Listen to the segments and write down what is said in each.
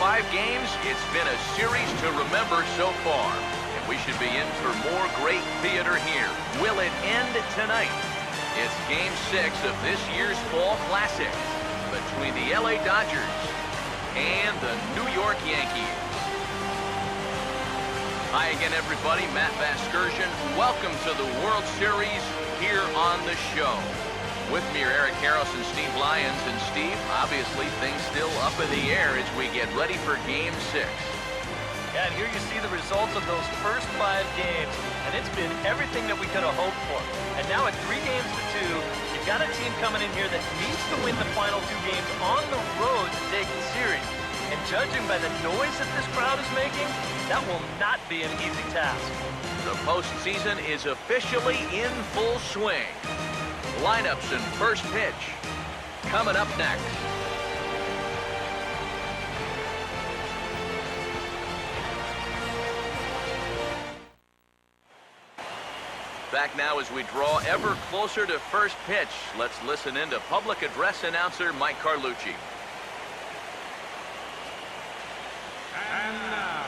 5 games, it's been a series to remember so far. And we should be in for more great theater here. Will it end tonight? It's Game 6 of this year's Fall Classic between the LA Dodgers and the New York Yankees. Hi again, everybody. Matt Vasgersian. Welcome to the World Series here on the show. With me are Eric Harris and Steve Lyons. And Steve, obviously things still up in the air as we get ready for Game 6. Yeah, and here you see the results of those first 5 games, and it's been everything that we could have hoped for. And now at 3 games to 2, you've got a team coming in here that needs to win the final 2 games on the road to take the series. And judging by the noise that this crowd is making, that will not be an easy task. The postseason is officially in full swing. Lineups and first pitch coming up next. Back now as we draw ever closer to first pitch. Let's listen in to public address announcer Mike Carlucci. And now,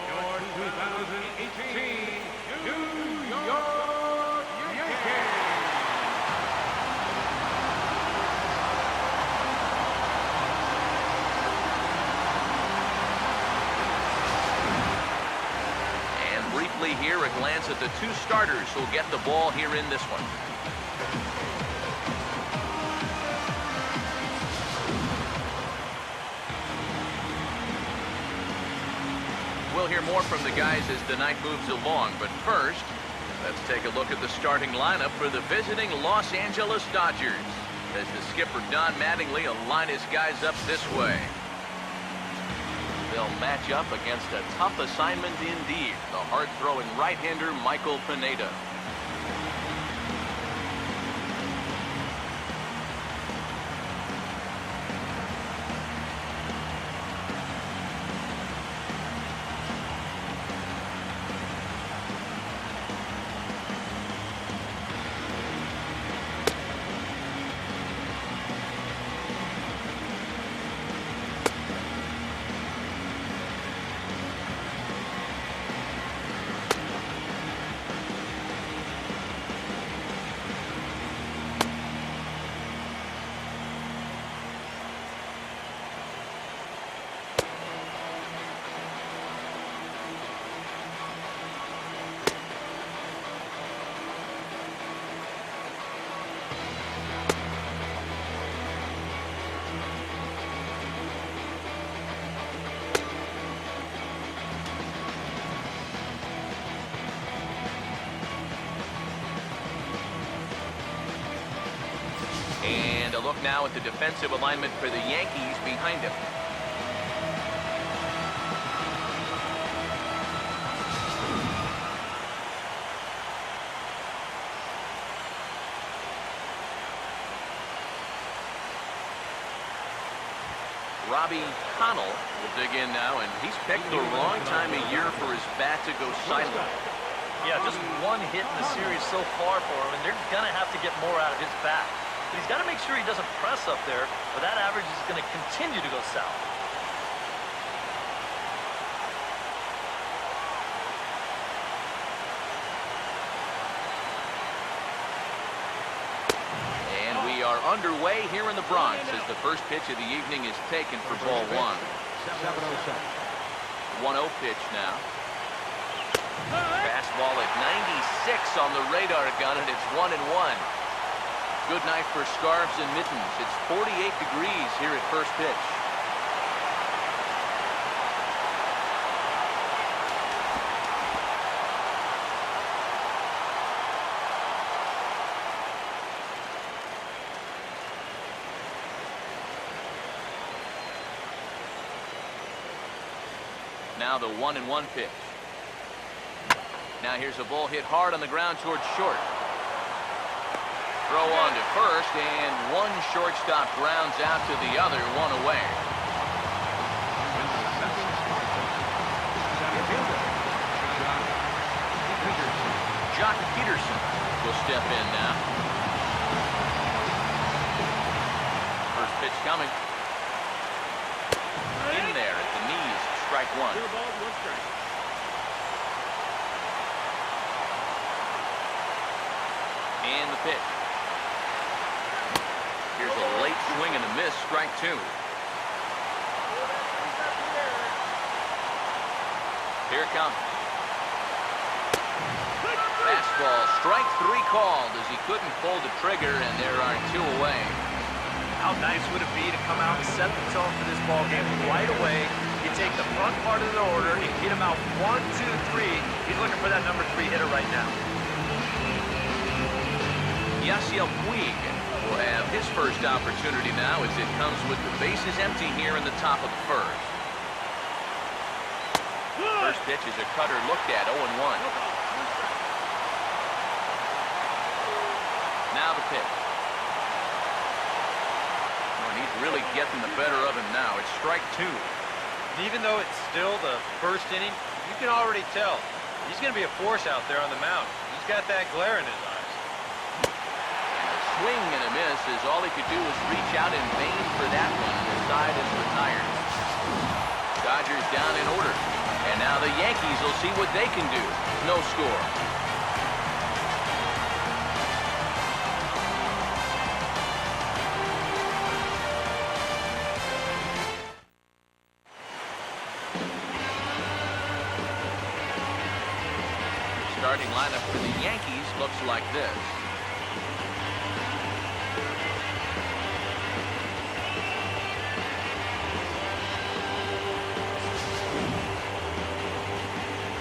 your 2018 New York Yankees. And briefly here, a glance at the 2 starters who'll get the ball here in this one. We'll hear more from the guys as the night moves along, but first, let's take a look at the starting lineup for the visiting Los Angeles Dodgers as the skipper Don Mattingly will line his guys up this way. They'll match up against a tough assignment indeed, the hard-throwing right-hander Michael Pineda. And a look now at the defensive alignment for the Yankees behind him. Robbie Connell will dig in now, and he's picked the wrong time of year for his bat to go silent. Yeah, just 1 hit in the series so far for him, and they're going to have to get more out of his bat. But he's got to make sure he doesn't press up there, or that average is going to continue to go south. And we are underway here in the Bronx as the first pitch of the evening is taken for ball 1. 1-0 pitch now. Fastball at 96 on the radar gun, and it's 1-1. Good night for scarves and mittens. It's 48 degrees here at first pitch. Now the 1-1 pitch. Now here's a ball hit hard on the ground towards short. Throw on to first, and one shortstop grounds out to the other, 1 away. Jock Peterson will step in now. First pitch coming. In there at the knee. 1. Two balls, one strike. And the pitch. Here's a late swing and a miss, strike 2. Here it comes. Fastball, strike 3 called as he couldn't pull the trigger, and there are 2 away. How nice would it be to come out and set the tone for this ball game right away? You take the front part of the order and get him out 1, 2, 3. He's looking for that number 3 hitter right now. Yasiel Puig will have his first opportunity now as it comes with the bases empty here in the top of the first. First pitch is a cutter looked at, 0-1. Now the pitch. Oh, and he's really getting the better of him now. It's strike 2. And even though it's still the first inning, you can already tell he's going to be a force out there on the mound. He's got that glare in his eyes. Swing and a miss as all he could do was reach out in vain for that one. The side is retired. Dodgers down in order. And now the Yankees will see what they can do. No score. The starting lineup for the Yankees looks like this.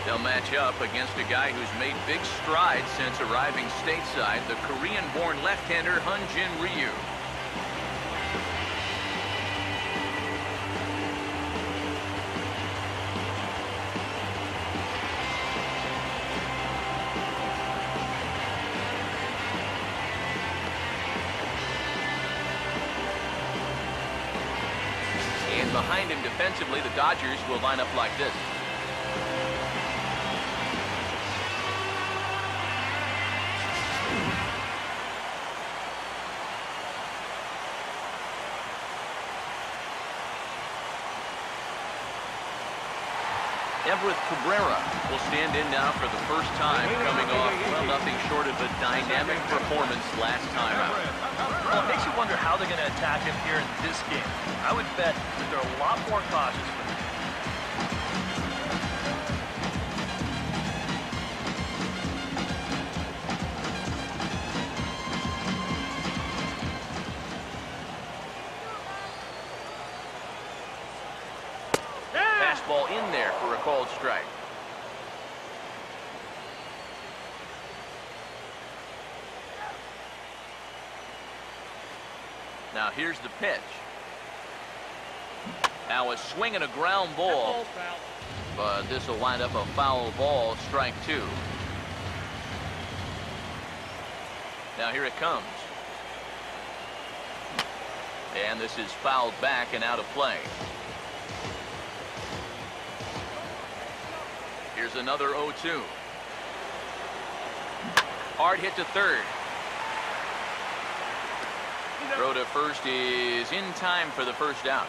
They'll match up against a guy who's made big strides since arriving stateside, the Korean-born left-hander Hyun-Jin Ryu. And behind him defensively, the Dodgers will line up like this. Everett Cabrera will stand in now for the first time, coming off, well, nothing short of a dynamic performance last time out. Well, it makes you wonder how they're going to attack him here in this game. I would bet that they're a lot more cautious with him. Fastball in there for a called strike. Now here's the pitch. Now a swing and a ground ball, but this will wind up a foul ball, strike 2. Now here it comes. And this is fouled back and out of play. Here's another 0-2. Hard hit to third. Throw to first is in time for the first out.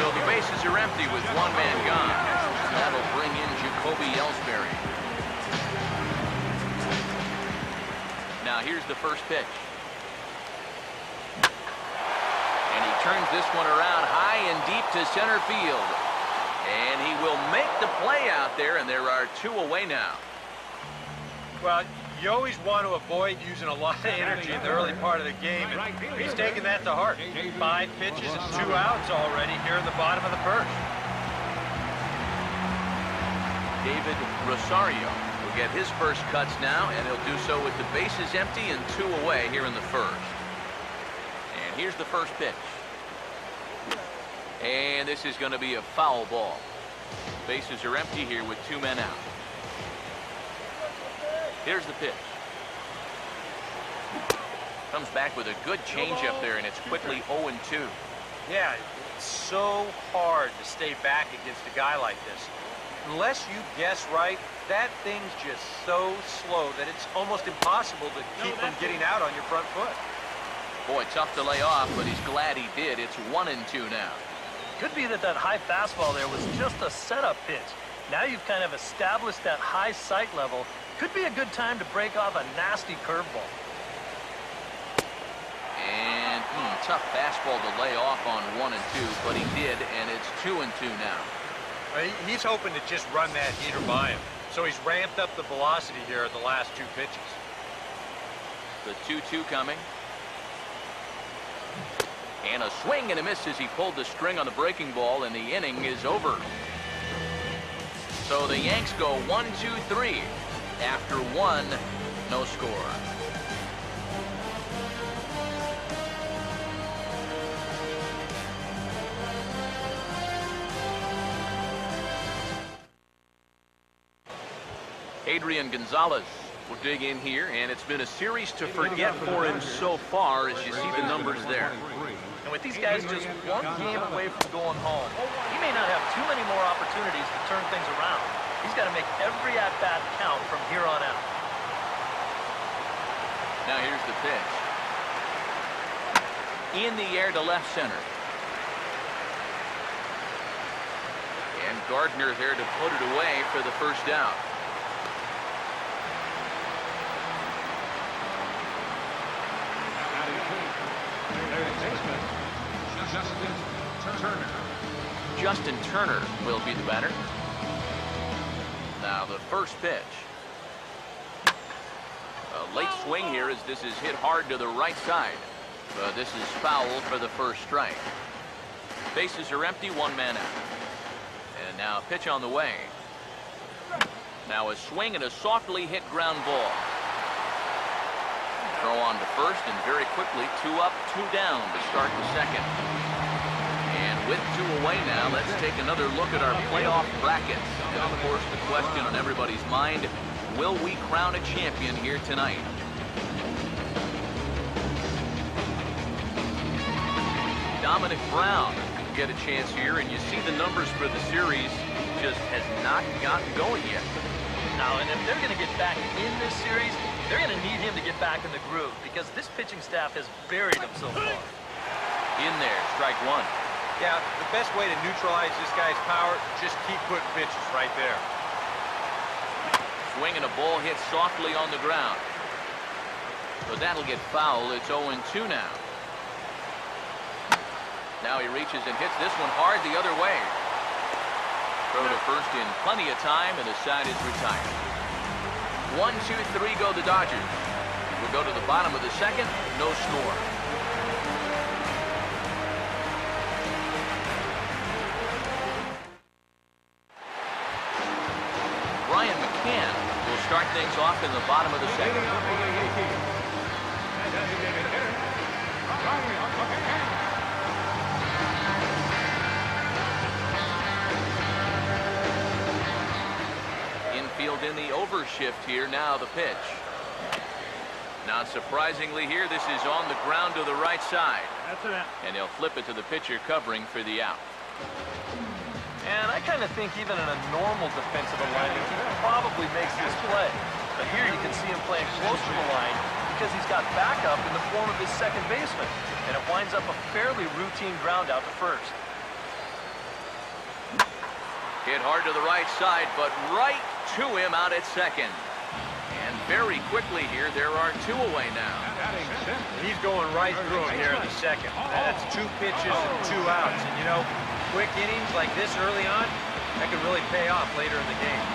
So the bases are empty with one man gone. That'll bring in Jacoby Ellsbury. Now here's the first pitch. And he turns this one around high and deep to center field. And he will make the play out there, and there are 2 away now. Well, you always want to avoid using a lot of energy in the early part of the game, and he's taking that to heart. 5 pitches and 2 outs already here in the bottom of the first. David Rosario will get his first cuts now, and he'll do so with the bases empty and 2 away here in the first. And here's the first pitch. And this is going to be a foul ball. Bases are empty here with 2 men out. Here's the pitch. Comes back with a good changeup there, and it's quickly 0-2. Yeah, it's so hard to stay back against a guy like this. Unless you guess right, that thing's just so slow that it's almost impossible to keep from getting out on your front foot. Boy, tough to lay off, but he's glad he did. It's 1-2 now. Could be that high fastball there was just a setup pitch. Now you've kind of established that high sight level. Could be a good time to break off a nasty curveball. And tough fastball to lay off on 1-2, but he did, and it's 2-2 now. He's hoping to just run that heater by him. So he's ramped up the velocity here at the last two pitches. The 2-2 coming. And a swing and a miss as he pulled the string on the breaking ball, and the inning is over. So the Yanks go 1-2-3. After one, no score. Adrian Gonzalez will dig in here, and it's been a series to forget for him so far, as you see the numbers there. And with these guys just one game away from going home, he may not have too many more opportunities to turn things around. He's got to make every at-bat count from here on out. Now here's the pitch. In the air to left center. And Gardner there to put it away for the first out. Justin Turner will be the batter. Now the first pitch. A late swing here as this is hit hard to the right side. But this is foul for the first strike. Bases are empty, one man out. And now a pitch on the way. Now a swing and a softly hit ground ball. Throw on to first, and very quickly 2 up, 2 down to start the second. And with 2 away now, let's take another look at our playoff brackets. And of course, the question on everybody's mind, will we crown a champion here tonight? Dominic Brown get a chance here, and you see the numbers for the series just has not gotten going yet. Now, and if they're going to get back in this series, they're going to need him to get back in the groove, because this pitching staff has buried him so far. In there, strike 1. Yeah, the best way to neutralize this guy's power, just keep putting pitches right there. Swing and a ball hit softly on the ground. But that'll get foul. It's 0-2 now. Now he reaches and hits this one hard the other way. Throw to first in plenty of time, and the side is retired. 1, 2, 3 go the Dodgers. We'll go to the bottom of the second. No score. Brian McCann will start things off in the bottom of the second. Infield in the overshift here. Now the pitch. Not surprisingly here, this is on the ground to the right side. And they'll flip it to the pitcher covering for the out. And I kind of think even in a normal defensive alignment, he probably makes this play. But here you can see him playing close to the line because he's got backup in the form of his second baseman. And it winds up a fairly routine ground out to first. Hit hard to the right side, but right to him out at second. And very quickly here, there are 2 away now. He's going right through him here in the second. That's 2 pitches and 2 outs. And, you know, quick innings like this early on, that could really pay off later in the game.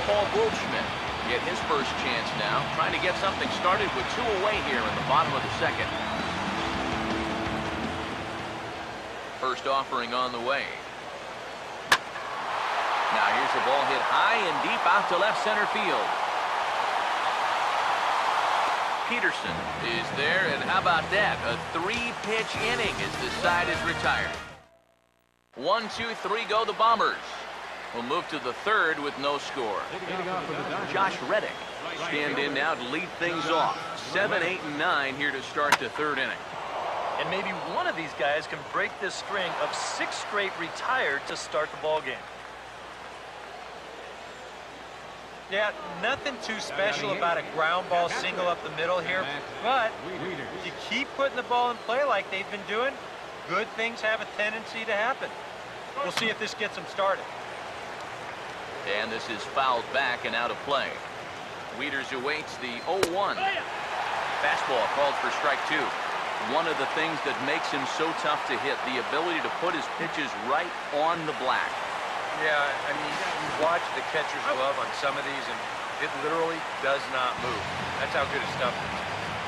Paul Goldschmidt get his first chance now, trying to get something started with 2 away here in the bottom of the second. First offering on the way. Now here's the ball hit high and deep out to left center field. Peterson is there, and how about that? A 3-pitch inning as the side is retired. 1, 2, 3 go the Bombers. We'll move to the third with no score. Josh Reddick stand in now to lead things off. 7, 8, and 9 here to start the third inning. And maybe one of these guys can break this string of 6 straight retired to start the ball game. Yeah, nothing too special about a ground ball single up the middle here, but if you keep putting the ball in play like they've been doing, good things have a tendency to happen. We'll see if this gets them started. And this is fouled back and out of play. Wieters awaits the 0-1. Fastball called for strike 2. One of the things that makes him so tough to hit, the ability to put his pitches right on the black. Yeah, I mean, you watch the catcher's glove on some of these, and it literally does not move. That's how good his stuff is.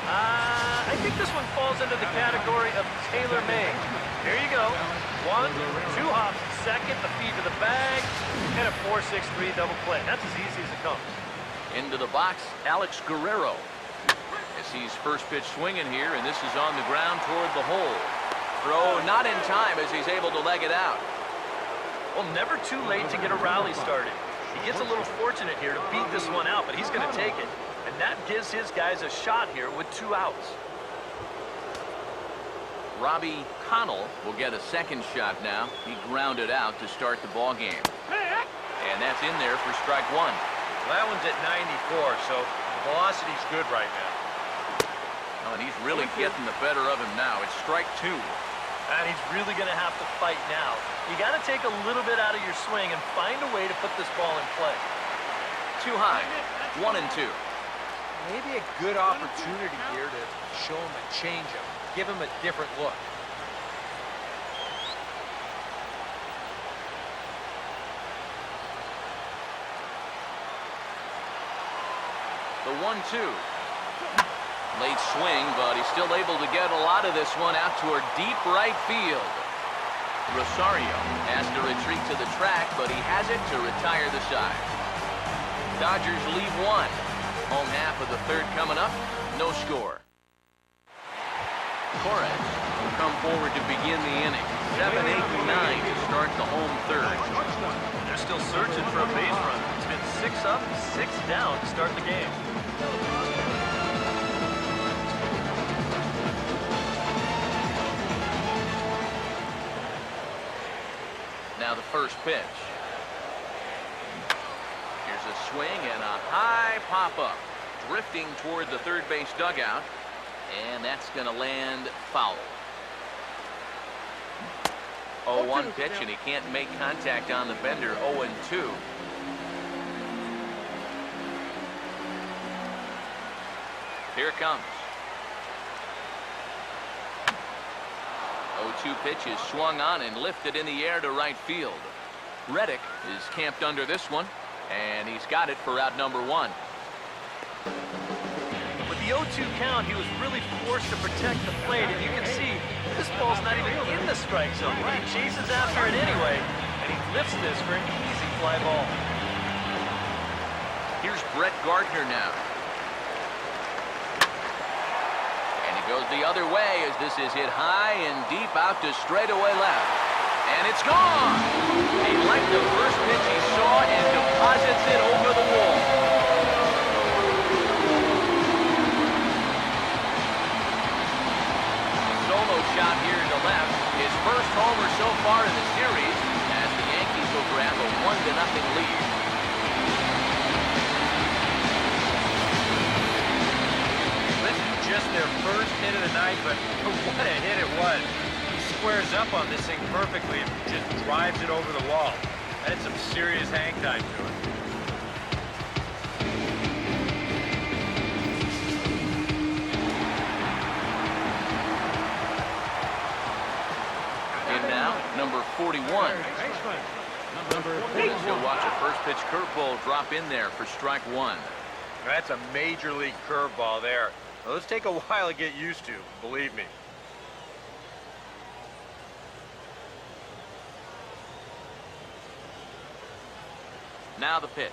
I think this one falls into the category of tailor-made. Here you go. 1, 2 hops, second, a feed to the bag, and a 4-6-3 double play. That's as easy as it comes. Into the box, Alex Guerrero. As he's first pitch swinging here, and this is on the ground toward the hole. Throw not in time as he's able to leg it out. Well, never too late to get a rally started. He gets a little fortunate here to beat this one out, but he's going to take it. And that gives his guys a shot here with 2 outs. Robbie Connell will get a second shot now. He grounded out to start the ball game. And that's in there for strike 1. Well, that one's at 94, so velocity's good right now. Oh, and he's really getting the better of him now. It's strike 2. And he's really going to have to fight now. You got to take a little bit out of your swing and find a way to put this ball in play. Too high. 1-2. Maybe a good opportunity here to show him a changeup, give him a different look. The 1-2. Late swing, but he's still able to get a lot of this one out toward deep right field. Rosario has to retreat to the track, but he has it to retire the side. Dodgers lead 1. Home half of the third coming up. No score. Torres will come forward to begin the inning. 7, 8, 9 to start the home third. They're still searching for a base runner. It's been 6 up, 6 down to start the game. Now the first pitch. Here's a swing and a high pop-up. Drifting toward the third base dugout. And that's going to land foul. 0-1 pitch, and he can't make contact on the bender. 0-2. Here it comes. 0-2 pitch is swung on and lifted in the air to right field. Reddick is camped under this one, and he's got it for out number 1. With the 0-2 count, he was really forced to protect the plate, and you can see this ball's not even in the strike zone, but he chases after it anyway, and he lifts this for an easy fly ball. Here's Brett Gardner now. And he goes the other way as this is hit high and deep out to straightaway left. And it's gone! He liked the first pitch he saw and deposits it over the wall. Solo shot here to left. His first homer so far in the series as the Yankees will grab a 1-0 lead. This is just their first hit of the night, but what a hit it was. He squares up on this thing perfectly and just drives it over the wall. That's some serious hang time to it. And now, number 41. He'll watch a first pitch curveball drop in there for strike 1. That's a major league curveball there. Those take a while to get used to, believe me. Now the pitch.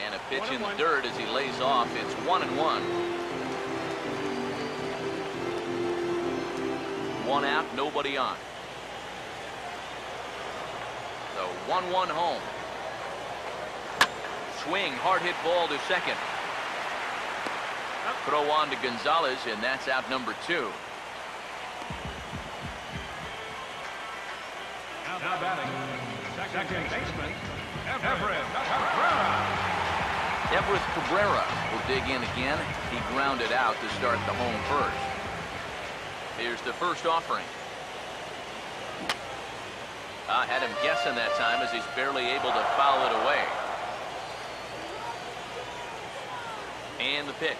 And a pitch in the dirt as he lays off. It's 1-1. 1 out, nobody on. The 1-1 home. Swing, hard hit ball to second. Throw on to Gonzalez, and that's out number 2. Now batting, second baseman, Everett Cabrera will dig in again. He grounded out to start the home first. Here's the first offering. Had him guessing that time as he's barely able to foul it away. And the pitch.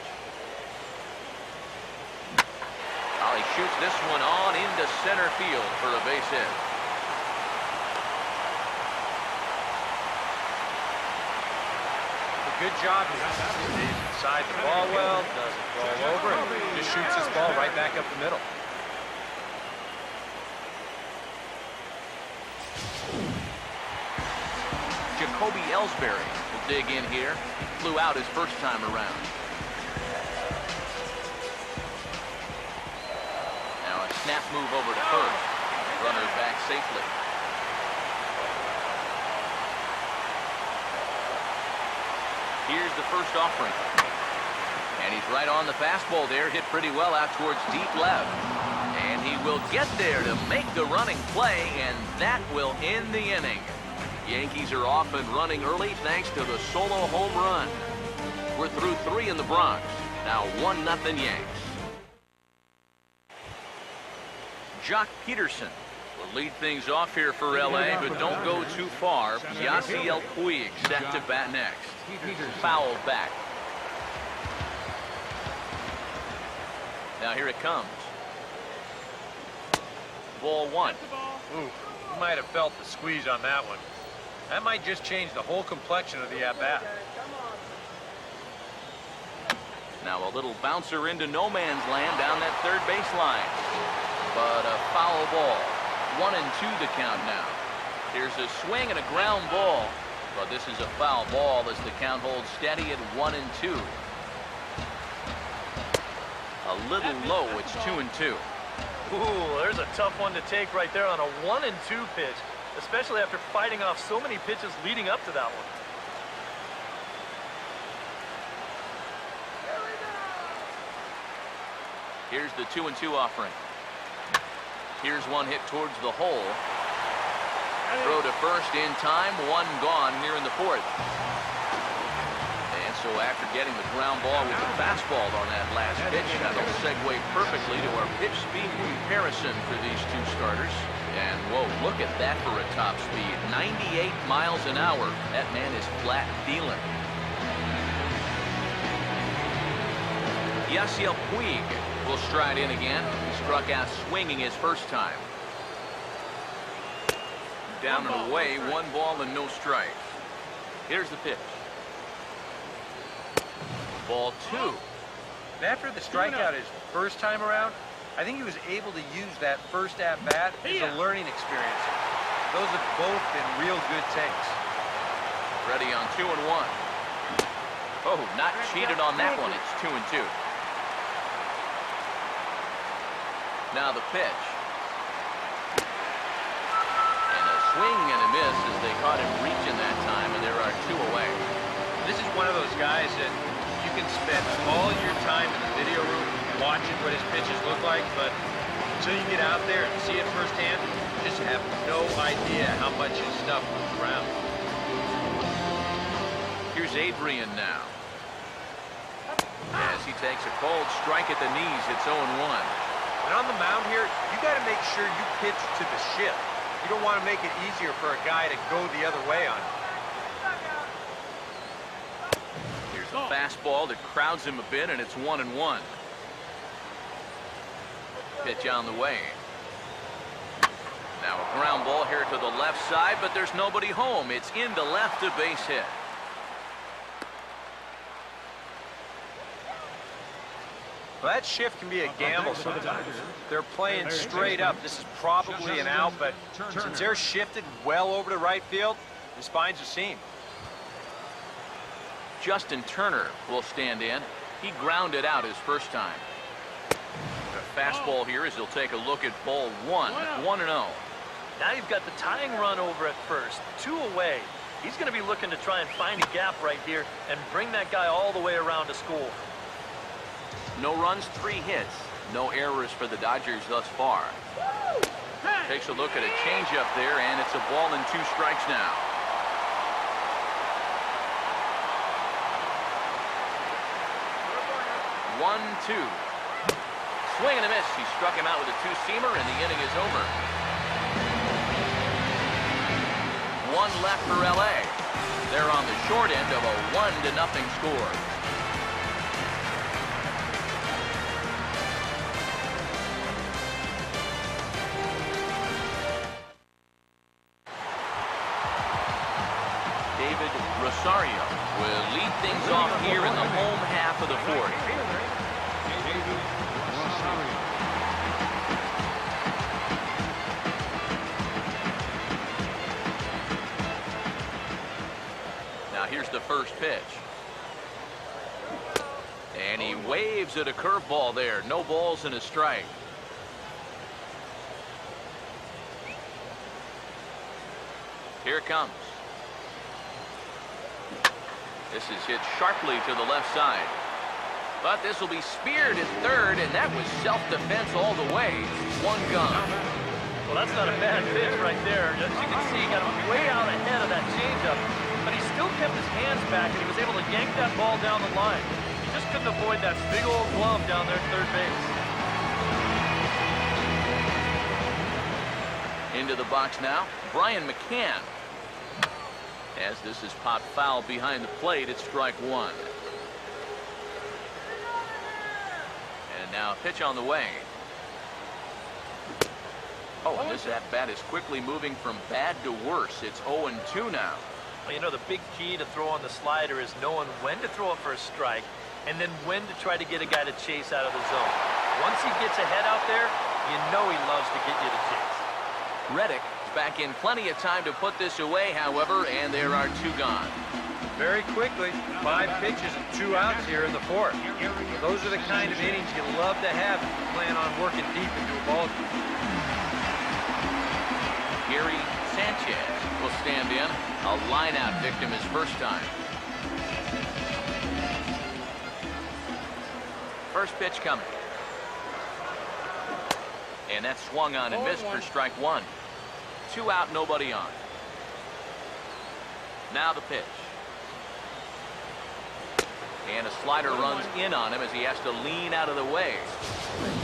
He shoots this one on into center field for a base hit. Good job. He stays inside the ball well, doesn't roll over, and just shoots his ball right back up the middle. Jacoby Ellsbury will dig in here. He flew out his first time around. Now a snap move over to first. Runner back safely. Here's the first offering. And he's right on the fastball there. Hit pretty well out towards deep left. And he will get there to make the running play, and that will end the inning. Yankees are off and running early thanks to the solo home run. We're through 3 in the Bronx. Now 1-0 Yanks. Jock Peterson will lead things off here for LA, but don't go too far. Yasiel Puig set to bat next. Fouled back. Now here it comes. Ball 1. Ooh, you might have felt the squeeze on that one. That might just change the whole complexion of the at-bat. Now a little bouncer into no man's land down that third baseline. But a foul ball. 1-2 the count now. Here's a swing and a ground ball. But this is a foul ball as the count holds steady at 1-2. A little low, it's 2-2. Ooh, there's a tough one to take right there on a 1-2 pitch, especially after fighting off so many pitches leading up to that one. Here's the 2-2 offering. Here's one hit towards the hole. Throw to first in time, 1 gone here in the 4th. And so after getting the ground ball with the fastball on that last pitch, that'll segue perfectly to our pitch speed comparison for these two starters. And whoa, look at that for a top speed. 98 miles an hour. That man is flat dealing. Yasiel Puig will stride in again. He struck out swinging his first time. Down and away, 1 ball and no strikes. Here's the pitch. Ball 2. And after the strikeout his first time around, I think he was able to use that first at-bat as a learning experience. Those have both been real good takes. Ready on 2-1. Oh, not cheated on that one. It's 2-2. Now the pitch. And a swing and a miss as they caught him reaching that time, and there are 2 away. This is one of those guys that you can spend all your time in the video room watching what his pitches look like, but until you get out there and see it firsthand, you just have no idea how much his stuff moves around. Here's Adrian now. As he takes a cold strike at the knees, it's 0-1. And on the mound here, you got to make sure you pitch to the shift. You don't want to make it easier for a guy to go the other way on you. Here's a fastball that crowds him a bit, and it's 1-1. Pitch on the way. Now a ground ball here to the left side, but there's nobody home. It's into left, a base hit. Well, that shift can be a gamble sometimes. They're playing straight up. This is probably an out, but since they're shifted well over to right field, this finds a seam. Justin Turner will stand in. He grounded out his first time. The fastball here as he'll take a look at ball 1, 1-0. Now you've got the tying run over at first, 2 away. He's going to be looking to try and find a gap right here and bring that guy all the way around to score. No runs, 3 hits. No errors for the Dodgers thus far. Takes a look at a changeup there, and it's a ball and 2 strikes now. 1-2. Swing and a miss. He struck him out with a two-seamer, and the inning is over. One left for LA. They're on the short end of a 1-0 score. David Rosario will lead things off here in the home half of the fourth. Now here's the first pitch. And he waves at a curveball there. No balls and a strike. Here it comes. This is hit sharply to the left side. But this will be speared at third, and that was self-defense all the way. One gone. Well, that's not a bad pitch right there. As you can see, he got way out ahead of that changeup, but he still kept his hands back, and he was able to yank that ball down the line. He just couldn't avoid that big old glove down there at third base. Into the box now, Brian McCann. As this is popped foul behind the plate, it's strike one. And now pitch on the way. Oh, and this at-bat is quickly moving from bad to worse. It's 0-2 now. Well, you know, the big key to throw on the slider is knowing when to throw it for a strike and then when to try to get a guy to chase out of the zone. Once he gets ahead out there, you know he loves to get you to chase. Reddick back in plenty of time to put this away, however, and there are two gone. Very quickly, 5 pitches and 2 outs here in the fourth. Those are the kind of innings you love to have if you plan on working deep into a ball game. Gary Sanchez will stand in. A line-out victim his first time. First pitch coming. And that's swung on and missed for strike one. 2 out, nobody on. Now the pitch. And a slider runs in on him as he has to lean out of the way.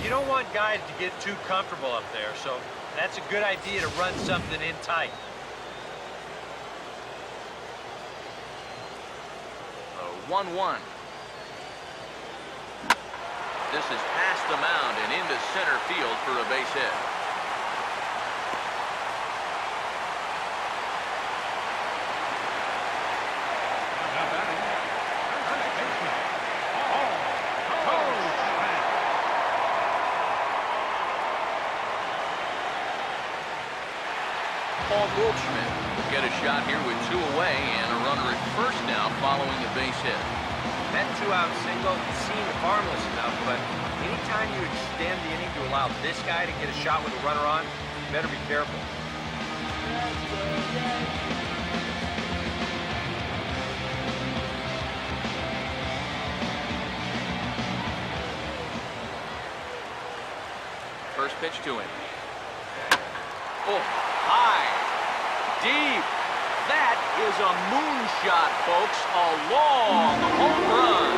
You don't want guys to get too comfortable up there, so that's a good idea to run something in tight. 1-1. This is past the mound and into center field for a base hit. Goldschmidt will get a shot here with 2 away and a runner at first now following the base hit. That 2-out single seemed harmless enough, but anytime you extend the inning to allow this guy to get a shot with a runner on, you better be careful. First pitch to him. Oh, high. Deep. That is a moonshot, folks. A long home run.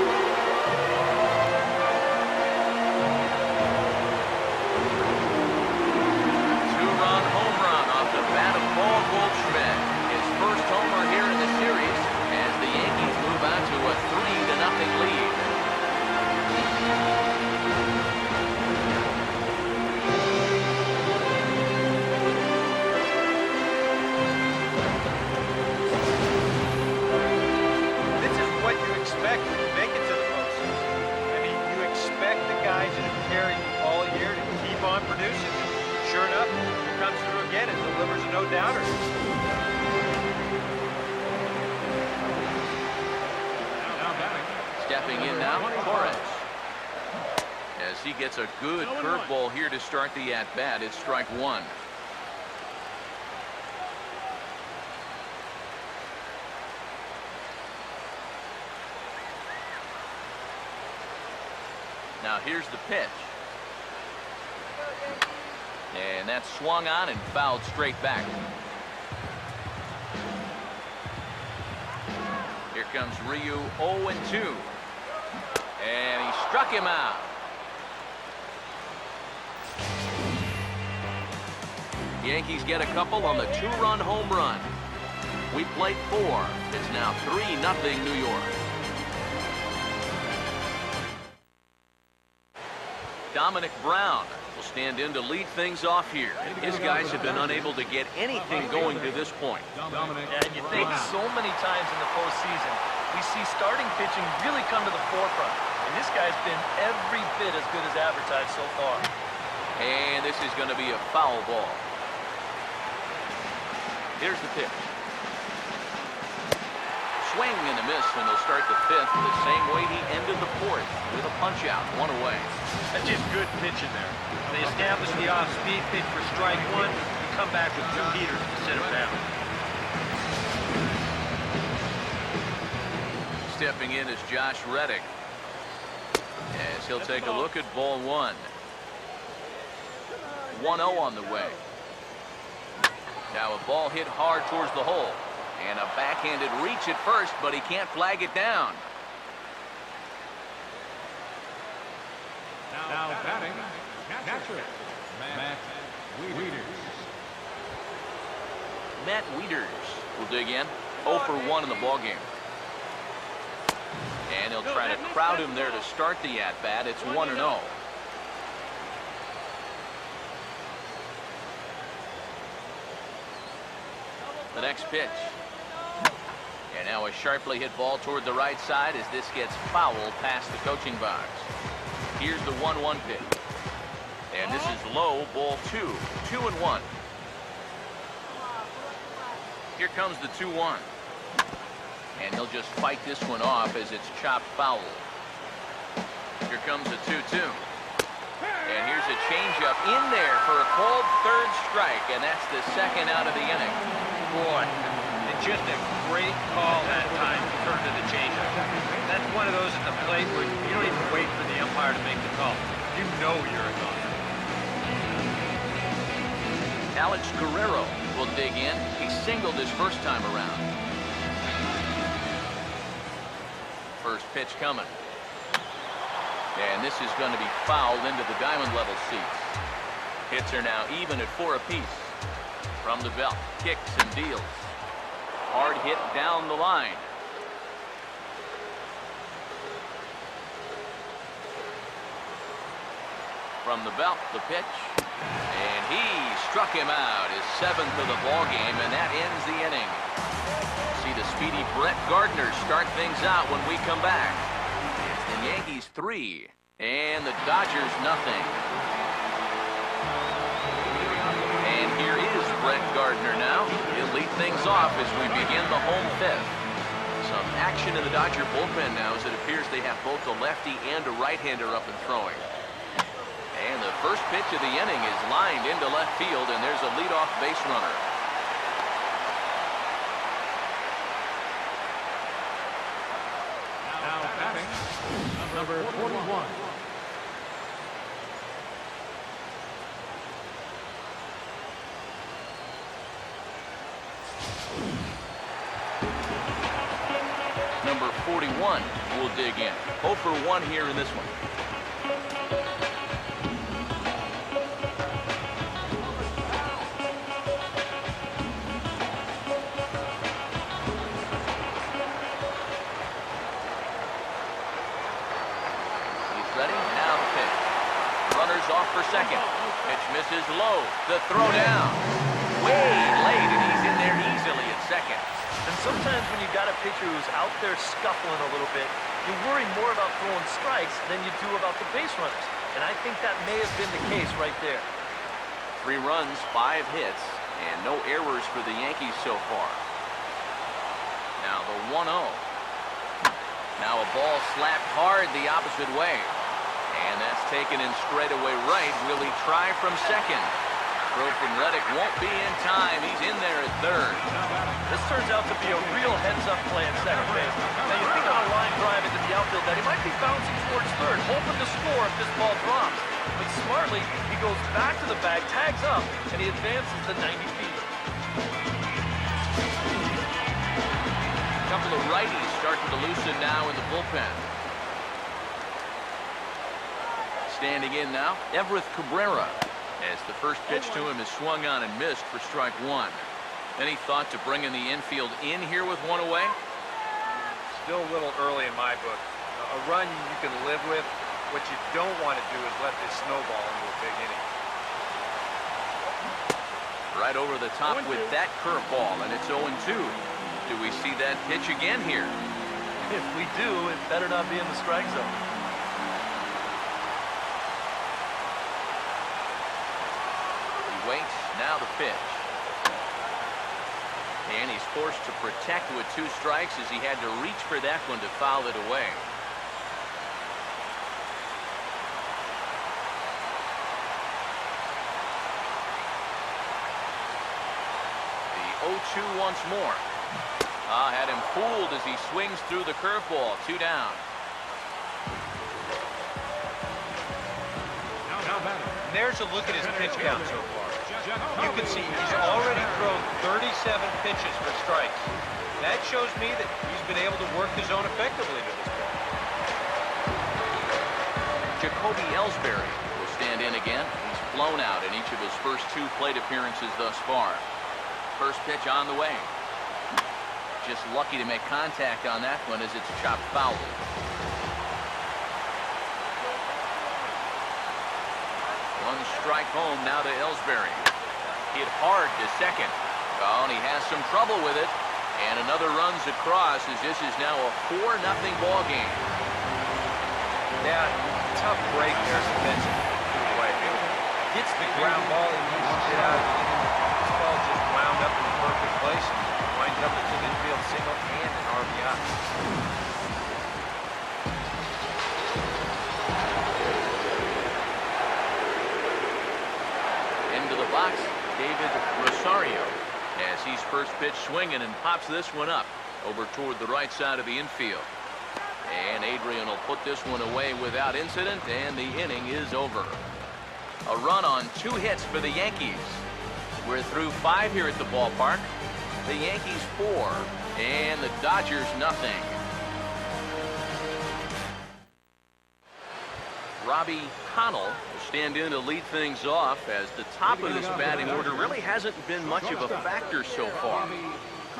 Two-run home run off the bat of Paul Goldschmidt. His first homer here in the series as the Yankees move out to a 3-0 lead. When you make it to the postseason. I mean, you expect the guys that have carried you all year to keep on producing. Sure enough, here comes through again and delivers a no-doubter. Stepping in now, Torres. As he gets a good curveball here to start the at-bat, it's strike one. Now here's the pitch. And that's swung on and fouled straight back. Here comes Ryu 0-2. And he struck him out. Yankees get a couple on the 2-run home run. We played 4. It's now 3-0 New York. Dominic Brown will stand in to lead things off here. His guys have been unable to get anything going to this point. Yeah, and you think so many times in the postseason, we see starting pitching really come to the forefront. And this guy's been every bit as good as advertised so far. And this is going to be a foul ball. Here's the pitch. Swing and a miss, and he'll start the 5th the same way he ended the 4th, with a punch-out, 1 away. That's just good pitching there. They establish the off-speed pitch for strike 1 and come back with 2 heaters to sit him down. Stepping in is Josh Reddick, as he'll take a look at ball 1. 1-0 on the way. Now a ball hit hard towards the hole. And a backhanded reach at first, but he can't flag it down. Now batting, catcher, Matt Wieters. Matt Wieters will dig in. 0 for 1 in the ballgame. And he'll try to crowd him there to start the at-bat. It's 1-0. The next pitch. And now a sharply hit ball toward the right side as this gets foul past the coaching box. Here's the 1-1 pitch. And this is low, ball 2. 2-1. Here comes the 2-1. And he'll just fight this one off as it's chopped foul. Here comes the 2-2. And here's a changeup in there for a called 3rd strike, and that's the 2nd out of the inning. Boy, it's just a great call that time to turn to the changeup. That's one of those at the plate where you don't even wait for the umpire to make the call. You know you're a goner. Alex Guerrero will dig in. He singled his first time around. First pitch coming. And this is going to be fouled into the diamond level seats. Hits are now even at 4 apiece. From the belt, kicks and deals. Hard hit down the line. From the belt, the pitch. And he struck him out, his 7th of the ball game, and that ends the inning. See the speedy Brett Gardner start things out when we come back. It's the Yankees 3 and the Dodgers nothing. And here is Brett Gardner now. He'll lead things off as we begin the home 5th. Some action in the Dodger bullpen now as it appears they have both a lefty and a right-hander up and throwing. And the first pitch of the inning is lined into left field, and there's a leadoff base runner. Now batting, number 41. Number 41 will dig in. 0 for 1 here in this one. He's ready. Now the pitch. Runners off for second. Pitch misses low. The throw down. Way late, and he's in there easily at second. And sometimes when you got a pitcher who's out there scuffling a little bit, you worry more about throwing strikes than you do about the base runners. And I think that may have been the case right there. 3 runs, 5 hits, and no errors for the Yankees so far. Now the 1-0. Now a ball slapped hard the opposite way. And that's taken in straightaway right. Will he try from second? Throw from Reddick won't be in time. He's in there at 3rd. This turns out to be a real heads-up play at second base. Now you think on a line drive into the outfield that he might be bouncing towards 3rd, hoping to score if this ball drops. But smartly, he goes back to the bag, tags up, and he advances to 90 feet. A couple of righties starting to loosen now in the bullpen. standing in now, Everett Cabrera, as the first pitch to him is swung on and missed for strike one. Any thought to bringing the infield in here with one away? Still a little early in my book. A run you can live with. What you don't want to do is let this snowball into a big inning. Right over the top with that curveball, and it's 0-2. Do we see that pitch again here? If we do, it better not be in the strike zone. He waits, now the pitch. And he's forced to protect with 2 strikes as he had to reach for that one to foul it away. The 0-2 once more. Had him fooled as he swings through the curveball. 2 down. And there's a look at his pitch count so far. You can see he's already thrown 37 pitches for strikes. That shows me that he's been able to work the zone effectively to this point. Jacoby Ellsbury will stand in again. He's flown out in each of his first 2 plate appearances thus far. First pitch on the way. Just lucky to make contact on that one as it's chopped foul. 1 strike home now to Ellsbury. Hit hard to second. Oh, and he has some trouble with it. And another runs across as this is now a 4-0 ball game. Yeah, tough break there, Spencer. Hits the ground ball he needs to get out of the inning. This ball just wound up in the perfect place. Winds up as an infield single and an RBI. Into the box, David Rosario, as he's first pitch swinging and pops this one up over toward the right side of the infield. And Adrian will put this one away without incident, and the inning is over. A run on 2 hits for the Yankees. We're through 5 here at the ballpark. The Yankees 4 and the Dodgers nothing. Robbie Connell will stand in to lead things off as the top of this batting order really hasn't been much of a factor so far.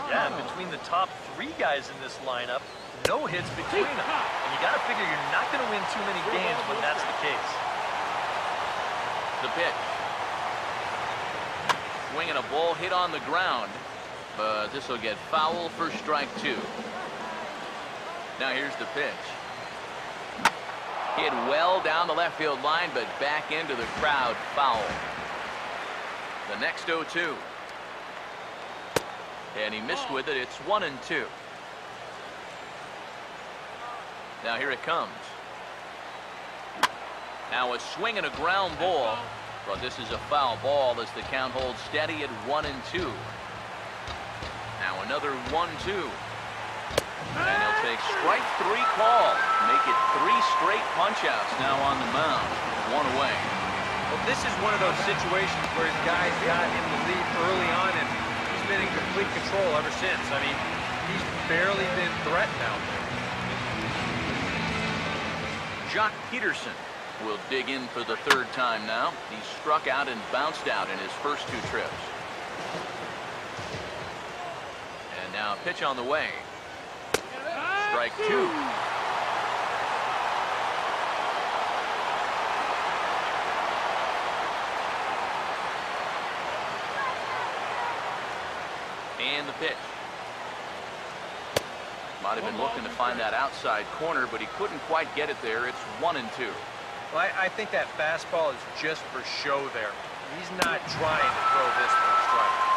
Yeah, between the top 3 guys in this lineup, no hits between them. And you got to figure you're not going to win too many games when that's the case. The pitch. Swinging a ball hit on the ground, but this will get foul for strike 2. Now here's the pitch. Hit well down the left field line, but back into the crowd, foul. The next 0-2. And he missed with it. It's 1-2. Now here it comes. Now a swing and a ground ball, but this is a foul ball as the count holds steady at 1-2. Now another 1-2. And he'll take strike 3 call. Make it 3 straight punch-outs now on the mound. 1 away. Well, this is one of those situations where his guys got him the lead early on, and he's been in complete control ever since. I mean, he's barely been threatened out there. Jock Peterson will dig in for the 3rd time now. He struck out and bounced out in his first 2 trips. And now a pitch on the way. Strike 2. And the pitch. Might have been looking to find that outside corner, but he couldn't quite get it there. It's 1-2. Well, I think that fastball is just for show there. He's not trying to throw this for a strike.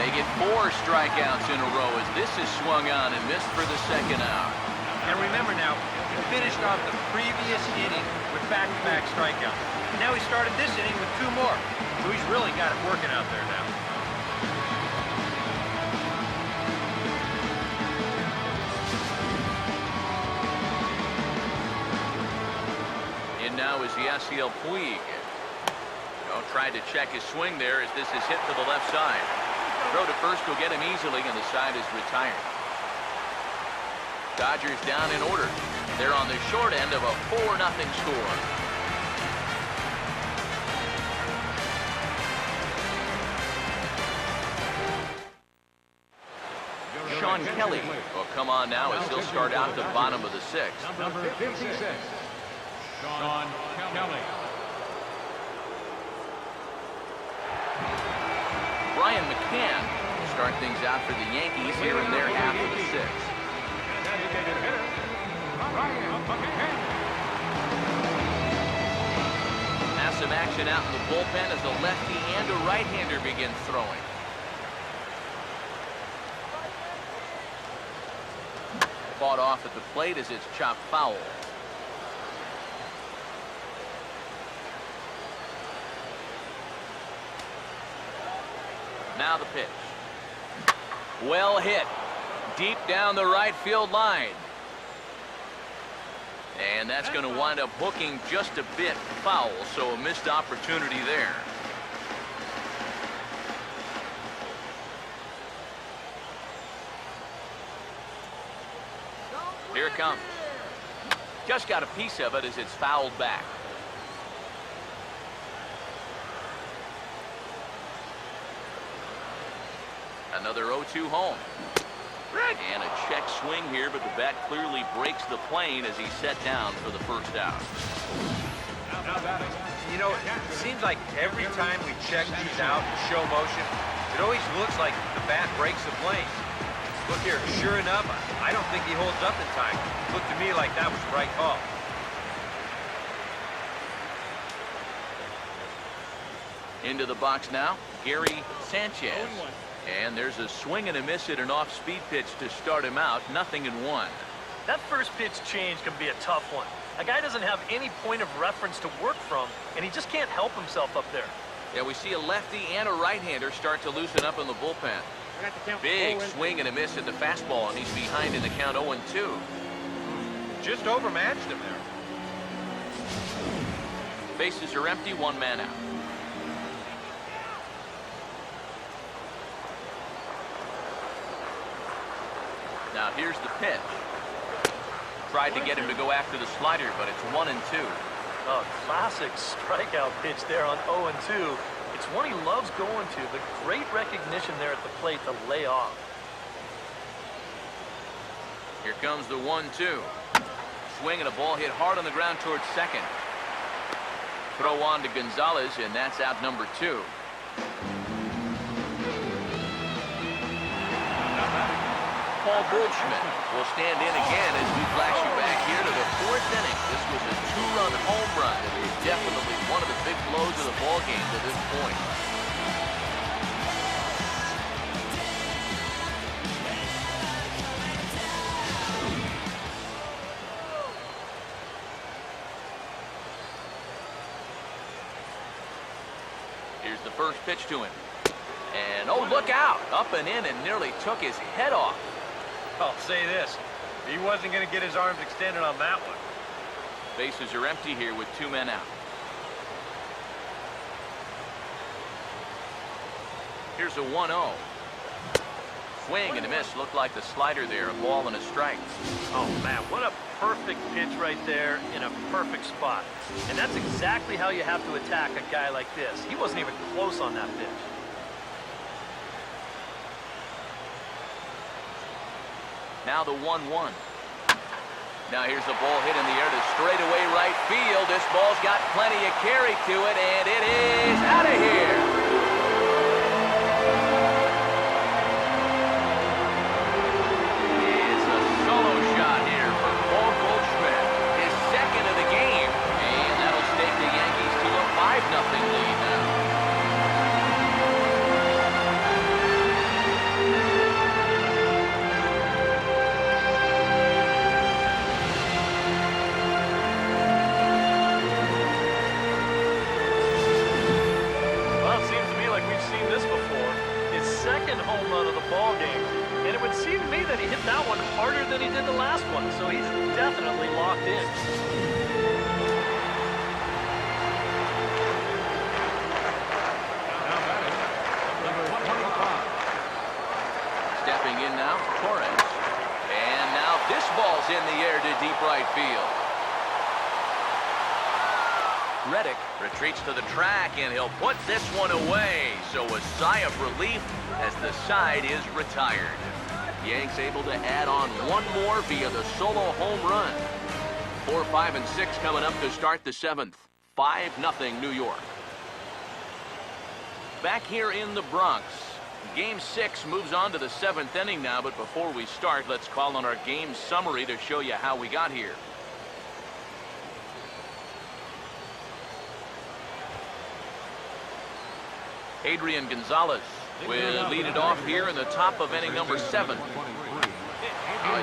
They get 4 strikeouts in a row as this is swung on and missed for the 2nd out. And remember now, he finished off the previous inning with back-to-back strikeouts. And now he started this inning with 2 more. So he's really got it working out there now. In now is Yasiel Puig. Tried to check his swing there as this is hit to the left side. Throw to first will get him easily, and the side is retired. Dodgers down in order. They're on the short end of a 4-0 score. Kelly will come on now as he'll start out the bottom of the sixth. Number 56, Sean Kelly. Brian McCann will start things out for the Yankees here in their half of the sixth. Designated hitter, Brian McCann. Now some action out in the bullpen as a lefty and a right-hander begin throwing. Fought off at the plate as it's chopped foul. Now the pitch. Well hit. Deep down the right field line. And that's going to wind up hooking just a bit foul, so a missed opportunity there. Here it comes. Just got a piece of it as it's fouled back. Another 0-2 home. And a check swing here, but the bat clearly breaks the plane as he's set down for the first out. You know, it seems like every time we check these out in show motion, it always looks like the bat breaks the plane. Look here, sure enough, I don't think he holds up in time. It looked to me like that was the right call. Into the box now, Gary Sanchez. And there's a swing and a miss at an off-speed pitch to start him out. 0-1. That first pitch change can be a tough one. A guy doesn't have any point of reference to work from, and he just can't help himself up there. Yeah, we see a lefty and a right-hander start to loosen up in the bullpen. Big swing and a miss at the fastball, and he's behind in the count 0-2. Just overmatched him there. Bases are empty, one man out. Now here's the pitch. Tried to get him to go after the slider, but it's 1-2. Oh, classic strikeout pitch there on 0-2. It's one he loves going to, but great recognition there at the plate to lay off. Here comes the 1-2. Swing and a ball hit hard on the ground towards second. Throw on to Gonzalez, and that's out number 2. Paul Goldschmidt will stand in again as we flash you back here to the 4th inning. This was a 2-run home run. It was definitely one of the big blows of the ballgame to this point. Here's the first pitch to him. And, oh, look out. Up and in and nearly took his head off. I'll say this, he wasn't going to get his arms extended on that one. Bases are empty here with 2 men out. Here's a 1-0. Swing and a miss. Looked like the slider there, a ball and a strike. Oh, man, what a perfect pitch right there in a perfect spot. And that's exactly how you have to attack a guy like this. He wasn't even close on that pitch. Now the 1-1. Now here's the ball hit in the air to straightaway right field. This ball's got plenty of carry to it, and it is out of here. It's a solo shot here for Paul Goldschmidt. His second of the game, and that'll stake the Yankees to a 5-0 lead now. Home run of the ball game, and it would seem to me that he hit that one harder than he did the last one, so he's definitely locked in. Stepping in now, Torres, and now this ball's in the air to deep right field. Reddick retreats to the track, and he'll put this one away. So a sigh of relief as the side is retired. Yanks able to add on one more via the solo home run. 4, 5, and 6 coming up to start the 7th. 5-0 New York. Back here in the Bronx. Game 6 moves on to the 7th inning now, but before we start, let's call on our game summary to show you how we got here. Adrian Gonzalez will lead it off here in the top of inning number 7. He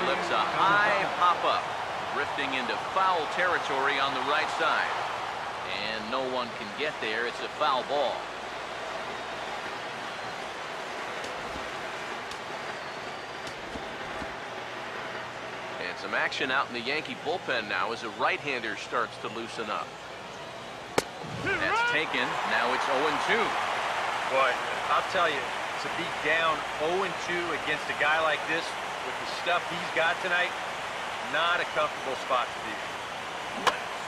lifts a high pop-up, drifting into foul territory on the right side. And no one can get there. It's a foul ball. And some action out in the Yankee bullpen now as a right-hander starts to loosen up. That's taken. Now it's 0-2. Boy, I'll tell you, to be down 0-2 against a guy like this with the stuff he's got tonight, not a comfortable spot to be.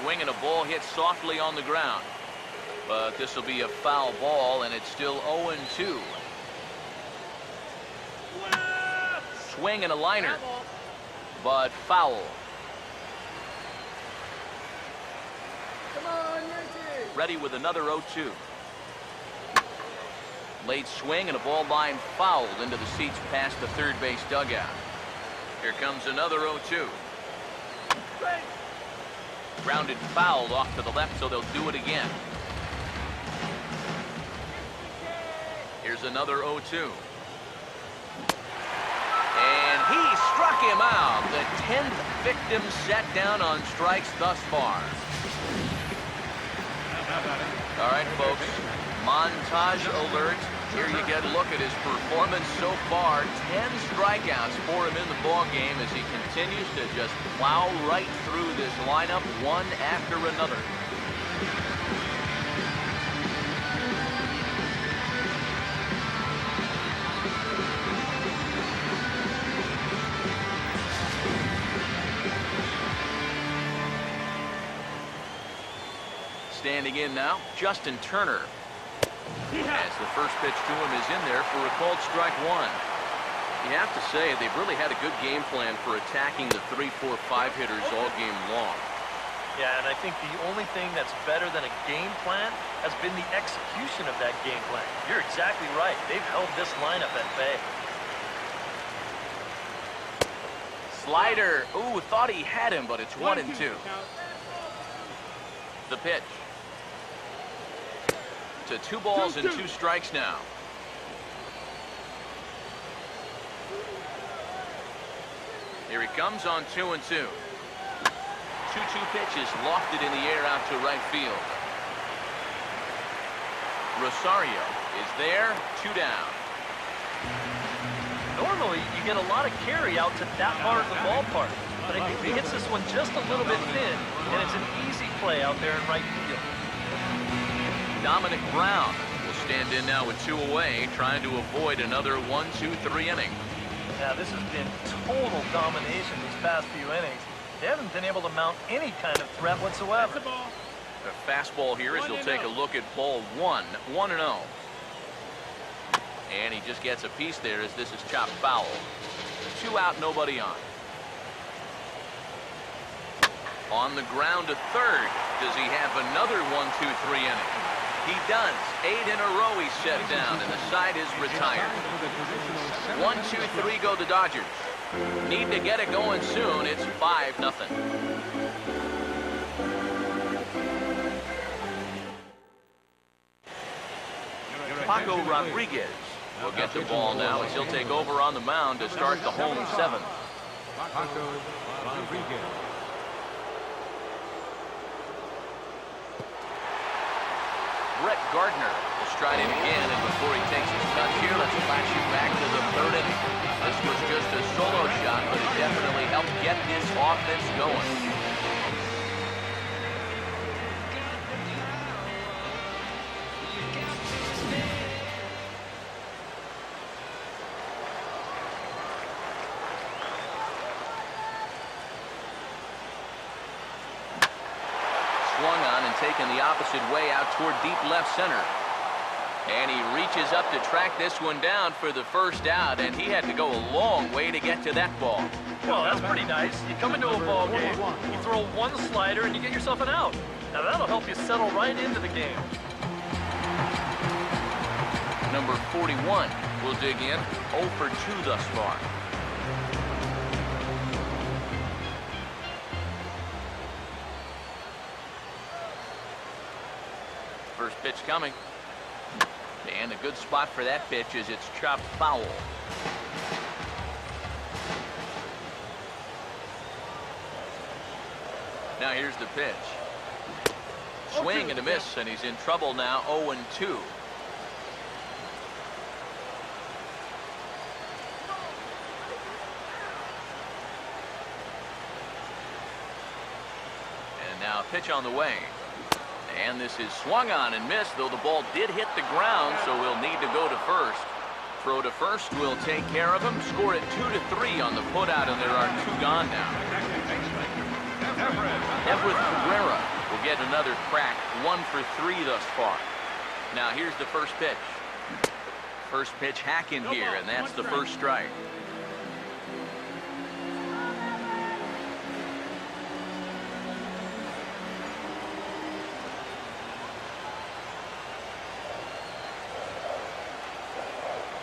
Swing and a ball hit softly on the ground. But this will be a foul ball, and it's still 0-2. Swing and a liner, but foul. Ready with another 0-2. Late swing and a ball line fouled into the seats past the third base dugout. Here comes another 0-2. Grounded fouled off to the left, so they'll do it again. Here's another 0-2. And he struck him out. The 10th victim set down on strikes thus far. All right, folks. Montage alert. Here you get a look at his performance so far. 10 strikeouts for him in the ball game as he continues to just plow right through this lineup one after another. Standing in now, Justin Turner. As the first pitch to him is in there for a called strike one. You have to say they've really had a good game plan for attacking the 3, 4, 5 hitters all game long. Yeah, and I think the only thing that's better than a game plan has been the execution of that game plan. You're exactly right. They've held this lineup at bay. Slider. Ooh, thought he had him, but it's 1-2. The pitch. To 2 balls and 2 strikes now. Here he comes on 2-2. 2-2 pitches lofted in the air out to right field. Rosario is there, 2 down. Normally, you get a lot of carry out to that part of the ballpark, but I think he hits this one just a little bit thin, and it's an easy play out there in right field. Dominic Brown will stand in now with 2 away, trying to avoid another 1-2-3 inning. Now, this has been total domination these past few innings. They haven't been able to mount any kind of threat whatsoever. The fastball here as he'll take a look at ball 1, 1-0. And he just gets a piece there as this is chopped foul. 2 out, nobody on. On the ground to third. Does he have another 1-2-3 inning? He does. 8 in a row he's set down, and the side is retired. 1-2-3 go the Dodgers. Need to get it going soon. It's 5-0. Paco Rodriguez will get the ball now as he'll take over on the mound to start the home 7th. Paco Rodriguez. Brett Gardner will stride in again, and before he takes his cut here, let's flash you back to the 3rd inning. This was just a solo shot, but it definitely helped get this offense going. Swung on and taken the opposite way out toward deep left center. And he reaches up to track this one down for the first out, and he had to go a long way to get to that ball. Well, that's pretty nice. You come into a ball game, you throw one slider, and you get yourself an out. Now that'll help you settle right into the game. Number 41 will dig in, 0 for 2 thus far. First pitch coming. And a good spot for that pitch is it's chopped foul. Now here's the pitch. Swing and a miss, and he's in trouble now, 0-2. And now a pitch on the way. And this is swung on and missed, though the ball did hit the ground, so we'll need to go to first. Throw to first will take care of him. Score it 2-3 on the putout, and there are 2 gone now. Everett Cabrera will get another crack, 1 for 3 thus far. Now here's the first pitch. First pitch hack in here, and that's the first strike.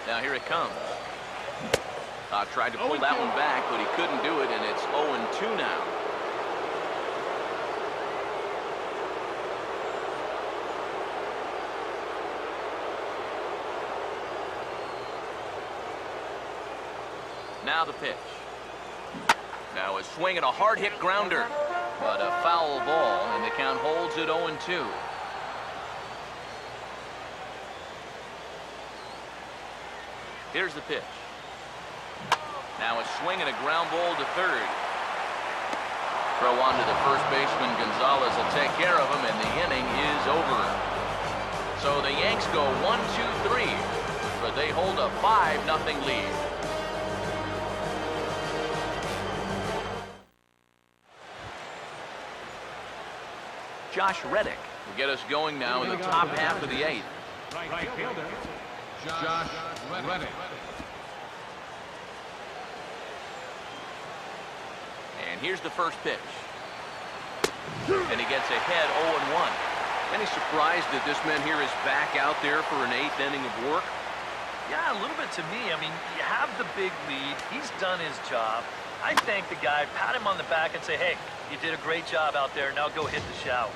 Now here it comes. Tried to pull that one back, but he couldn't do it, and it's 0-2 now. Now the pitch. Now a swing and a hard hit grounder, but a foul ball, and the count holds at 0-2. Here's the pitch. Now a swing and a ground ball to third. Throw on to the first baseman. Gonzalez will take care of him, and the inning is over. So the Yanks go 1-2-3, but they hold a 5-0 lead. Josh Reddick will get us going now in the top half of the 8th. Right fielder, Josh Reddick. And here's the first pitch. And he gets ahead 0-1. Any surprise that this man here is back out there for an 8th inning of work? Yeah, a little bit to me. I mean, you have the big lead. He's done his job. I thank the guy, pat him on the back, and say, hey, you did a great job out there. Now go hit the showers.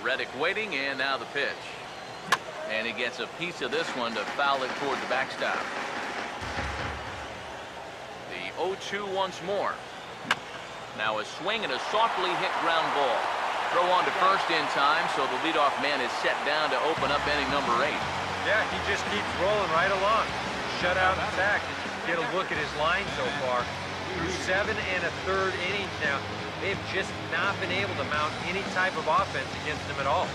Reddick waiting, and now the pitch. And he gets a piece of this one to foul it toward the backstop. The 0-2 once more. Now a swing and a softly hit ground ball. Throw on to first in time, so the leadoff man is set down to open up inning number 8. Yeah, he just keeps rolling right along. Shutout attack. Get a look at his line so far. Through 7 1/3 innings now, they've just not been able to mount any type of offense against him at all.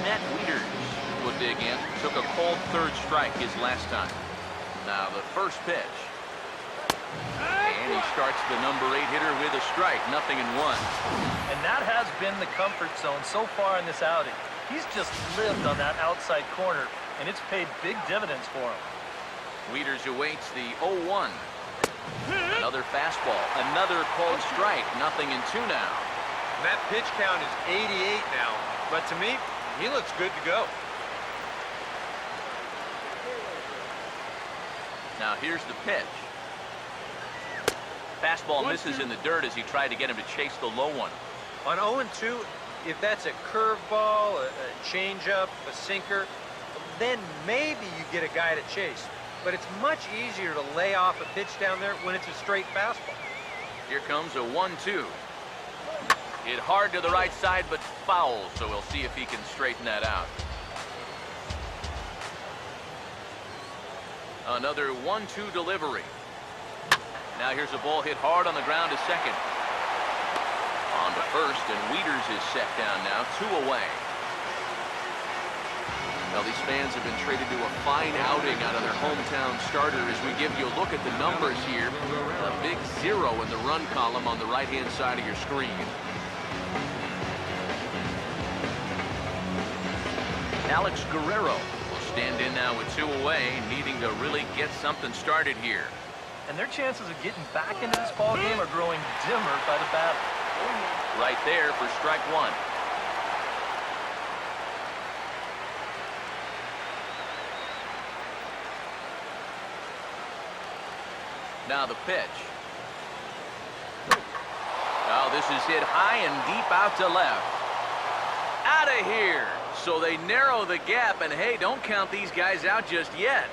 Matt Wieters will dig in. Took a cold third strike his last time. Now the first pitch. And he starts the number 8 hitter with a strike, 0-1. And that has been the comfort zone so far in this outing. He's just lived on that outside corner, and it's paid big dividends for him. Wieters awaits the 0-1. Another fastball, another called strike, 0-2 now. And that pitch count is 88 now, but to me, he looks good to go. Now here's the pitch. Fastball misses in the dirt as he tried to get him to chase the low one. On 0-2, if that's a curveball, a changeup, a sinker, then maybe you get a guy to chase. But it's much easier to lay off a pitch down there when it's a straight fastball. Here comes a 1-2. Hit hard to the right side, but foul, so we'll see if he can straighten that out. Another 1-2 delivery. Now here's a ball hit hard on the ground to second. On to first, and Wieters is set down now, 2 away. Well, these fans have been treated to a fine outing out of their hometown starter as we give you a look at the numbers here. A big 0 in the run column on the right-hand side of your screen. Alex Guerrero will stand in now with 2 away, needing to really get something started here. And their chances of getting back into this ball game are growing dimmer by the battle. Right there for strike 1. Now the pitch. Oh, this is hit high and deep out to left. Out of here. So they narrow the gap, and hey, don't count these guys out just yet.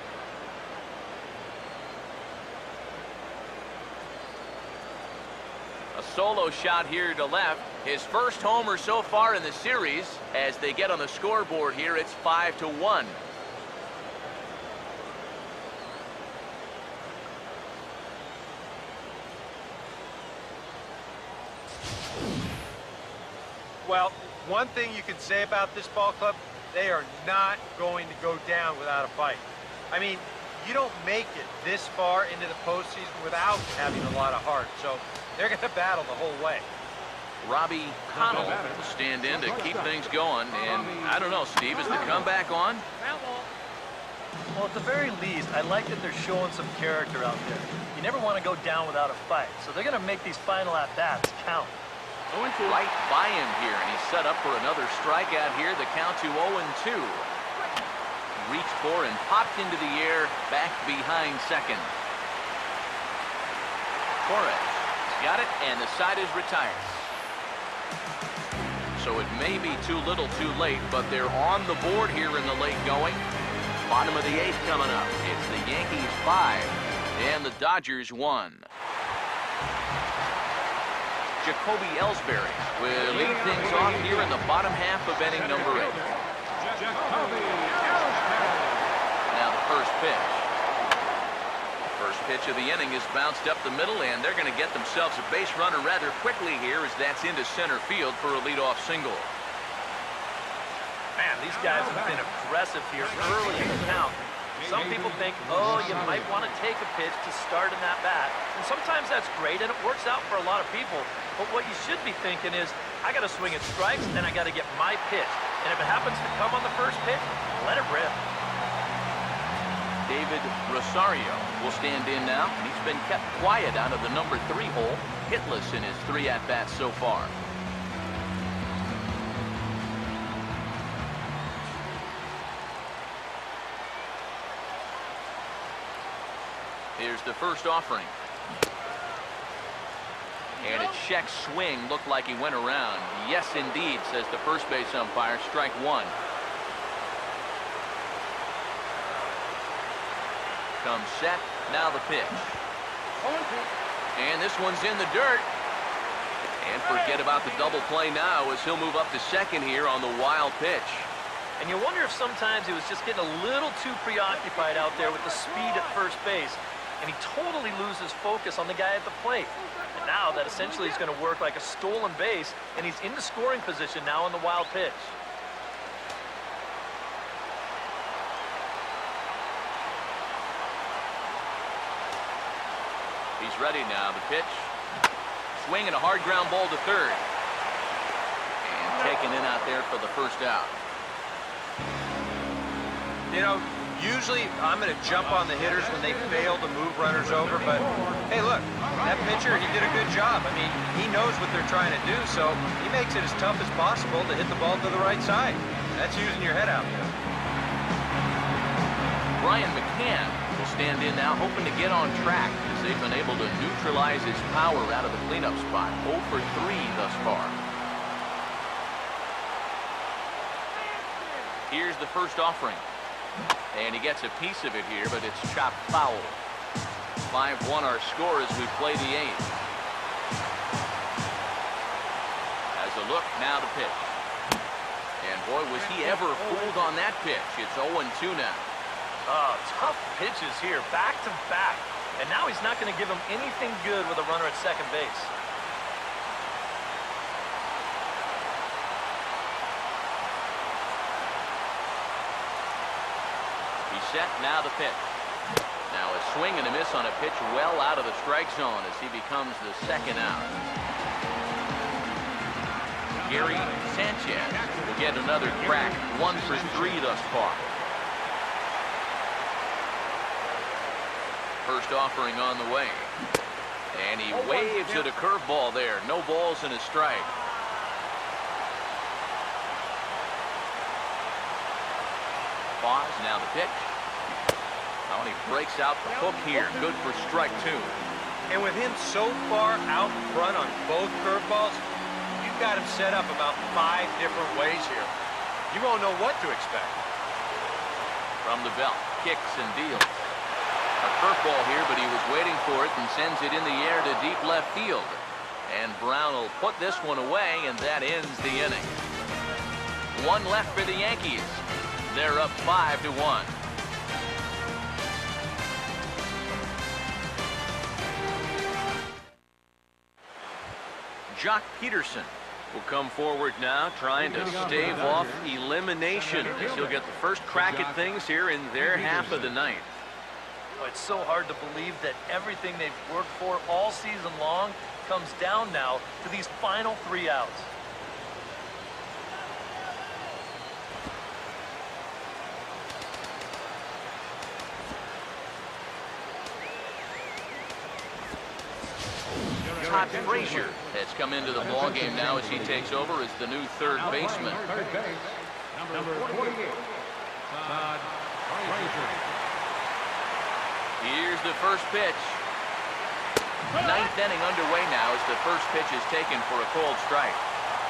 A solo shot here to left. His first homer so far in the series. As they get on the scoreboard here, it's 5-1. Well, one thing you can say about this ball club, they are not going to go down without a fight. I mean, you don't make it this far into the postseason without having a lot of heart, so they're going to battle the whole way. Robbie Connell will stand in to keep things going, and I don't know, Steve, is the comeback on? Well, at the very least, I like that they're showing some character out there. You never want to go down without a fight, so they're going to make these final at-bats count. Right by him here, and he's set up for another strikeout here. The count to 0-2. Reached for and popped into the air, back behind second. Torres got it, and the side is retired. So it may be too little too late, but they're on the board here in the late going. Bottom of the 8th coming up. It's the Yankees 5 and the Dodgers 1. Jacoby Ellsbury will lead things off here in the bottom half of inning number 8. Now the first pitch. First pitch of the inning is bounced up the middle, and they're going to get themselves a base runner rather quickly here, as that's into center field for a leadoff single. Man, these guys have been aggressive here early in the count. Some people think, oh, you might want to take a pitch to start in that bat. And sometimes that's great, and it works out for a lot of people. But what you should be thinking is, I got to swing at strikes, and I got to get my pitch. And if it happens to come on the first pitch, let it rip. David Rosario will stand in now, and he's been kept quiet out of the number 3 hole, hitless in his 3 at-bats so far. Here's the first offering. And a check swing, looked like he went around. Yes, indeed, says the first base umpire. Strike 1. Comes set. Now the pitch. And this one's in the dirt. And forget about the double play now, as he'll move up to second here on the wild pitch. And you wonder if sometimes he was just getting a little too preoccupied out there with the speed at first base. And he totally loses focus on the guy at the plate. And now that essentially is going to work like a stolen base, and he's in the scoring position now on the wild pitch. He's ready now. The pitch. Swing and a hard ground ball to third. And taken in out there for the first out. You know, usually I'm going to jump on the hitters when they fail to move runners over, but hey, look, that pitcher, he did a good job. I mean, he knows what they're trying to do, so he makes it as tough as possible to hit the ball to the right side. That's using your head out there. Brian McCann will stand in now, hoping to get on track, as they've been able to neutralize his power out of the cleanup spot. 0 for 3 thus far. Here's the first offering. And he gets a piece of it here, but it's chopped foul. 5-1 our score as we play the 8th. As a look, now the pitch. And boy, was he ever fooled on that pitch. It's 0-2 now. Oh, tough pitches here, back to back. And now he's not going to give him anything good with a runner at second base. Set, now the pitch. Now a swing and a miss on a pitch well out of the strike zone as he becomes the second out. Gary Sanchez will get another crack. 1 for 3 thus far. First offering on the way. And he waves at a curveball there. No balls and a strike. Pause, now the pitch. Oh, and he breaks out the hook here. Good for strike 2. And with him so far out in front on both curveballs, you've got him set up about 5 different ways here. You won't know what to expect. From the belt, kicks and deals. A curveball here, but he was waiting for it and sends it in the air to deep left field. And Brown will put this one away, and that ends the inning. 1 left for the Yankees. They're up 5-1. Jock Peterson will come forward now, trying to stave off elimination as he'll get the first crack at things here in their half of the ninth. Well, it's so hard to believe that everything they've worked for all season long comes down now to these final 3 outs. Todd Frazier has come into the ballgame now as he takes over as the new third baseman. Third base, number 48, Todd Frazier. Here's the first pitch. 9th inning underway now as the first pitch is taken for a called strike.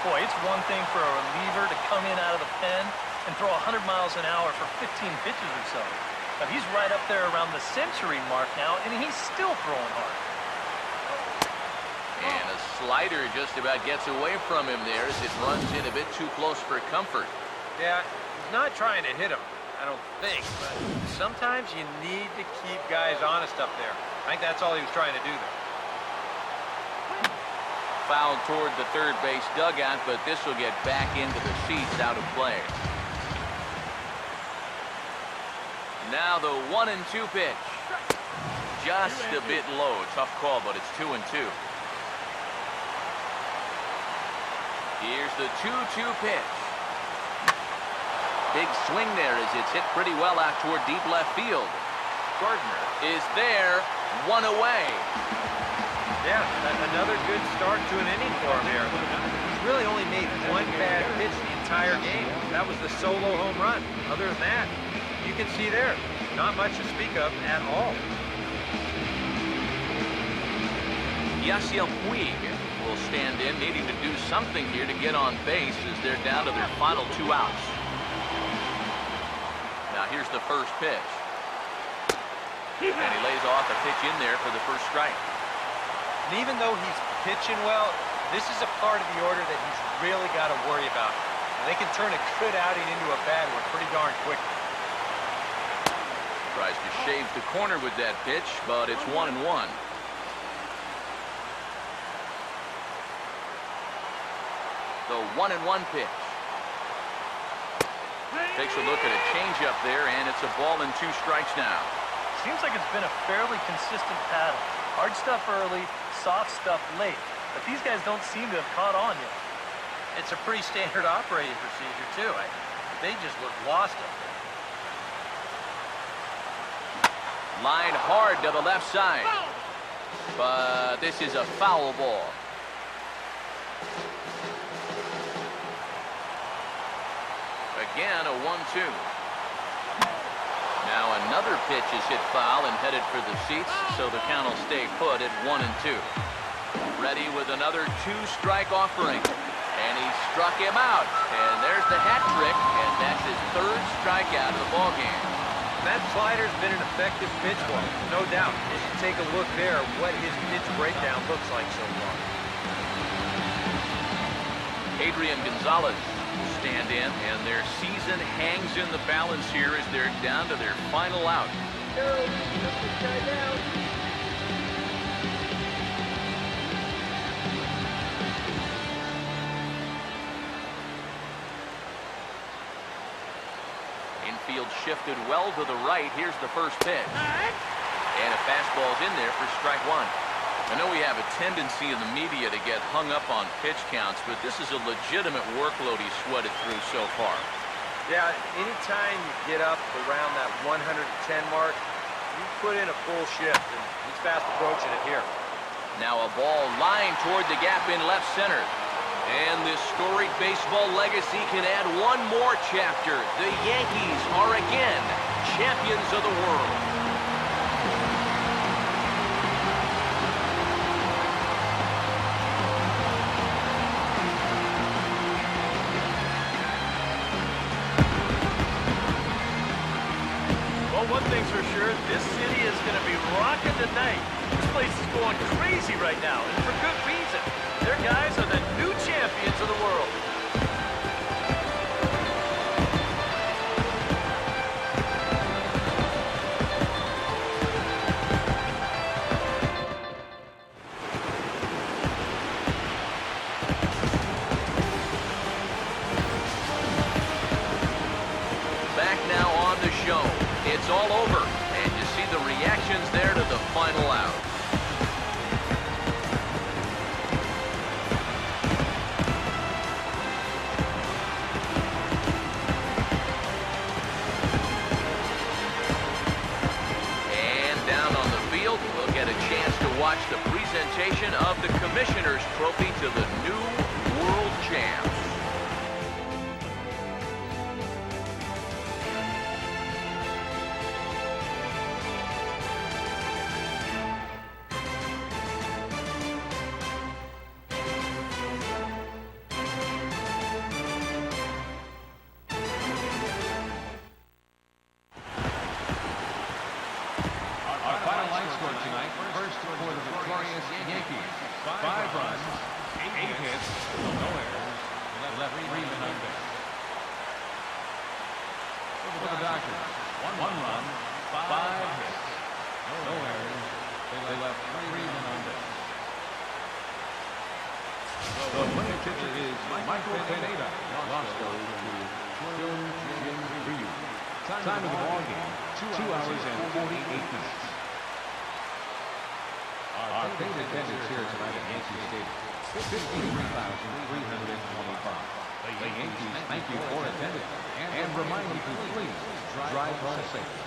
Boy, it's one thing for a reliever to come in out of the pen and throw 100 miles an hour for 15 pitches or so. But he's right up there around the century mark now, and he's still throwing hard. And a slider just about gets away from him there as it runs in a bit too close for comfort. Yeah, he's not trying to hit him, I don't think, but sometimes you need to keep guys honest up there. I think that's all he was trying to do there. Foul toward the third base dugout, but this will get back into the seats, out of play. Now the 1-2 pitch. Just a bit low. Tough call, but it's 2-2. Here's the 2-2 pitch. Big swing there as it's hit pretty well out toward deep left field. Gardner is there, 1 away. Yeah, another good start to an inning for him here. He's really only made 1 bad pitch the entire game. That was the solo home run. Other than that, you can see there, not much to speak of at all. Yasiel Puig will stand in, needing to do something here to get on base as they're down to their final 2 outs. Now here's the first pitch. And he lays off a pitch in there for the first strike. And even though he's pitching well, this is a part of the order that he's really got to worry about. And they can turn a good outing into a bad one pretty darn quickly. Tries to shave the corner with that pitch, but it's 1-1. The 1-1 pitch. Takes a look at a changeup there, and it's a ball and 2 strikes now. Seems like it's been a fairly consistent pattern. Hard stuff early, soft stuff late. But these guys don't seem to have caught on yet. It's a pretty standard operating procedure, too. They just look lost up there. Line hard to the left side. But this is a foul ball. Again, a 1-2. Now another pitch is hit foul and headed for the seats, so the count will stay put at 1-2. Ready with another 2-strike offering. And he struck him out. And there's the hat trick, and that's his 3rd strikeout of the ballgame. That slider's been an effective pitch for him, no doubt. You should take a look there at what his pitch breakdown looks like so far. Adrian Gonzalez will stand in, and their season hangs in the balance here as they're down to their final out. Infield shifted well to the right. Here's the first pitch. And a fastball's in there for strike 1. I know we have a tendency in the media to get hung up on pitch counts, but this is a legitimate workload he's sweated through so far. Yeah, anytime you get up around that 110 mark, you put in a full shift, and he's fast approaching it here. Now a ball lined toward the gap in left center. And this storied baseball legacy can add one more chapter. The Yankees are again champions of the world. Well, one thing's for sure, this city is going to be rocking tonight. This place is going crazy right now, and for good reason. Their guys are the new champions of the world. Back now on the show. It's all over, and you see the reactions there to the final out. And down on the field, we'll get a chance to watch the presentation of the Commissioner's Trophy to the new world champs. Yankees, 5 runs, 8 hits, no errors, left 3 men on base. For the Dodgers, 1 run, 5 hits, no errors, they left 3 men on base. The winning pitcher is Michael Pineda. Lost goes to Jim Ryu. Time of the ball game, 2 hours and 48 minutes. Our paid attendance here tonight at Yankee Stadium, 53,325. The Yankees thank you for attending and remind you to please drive home safely.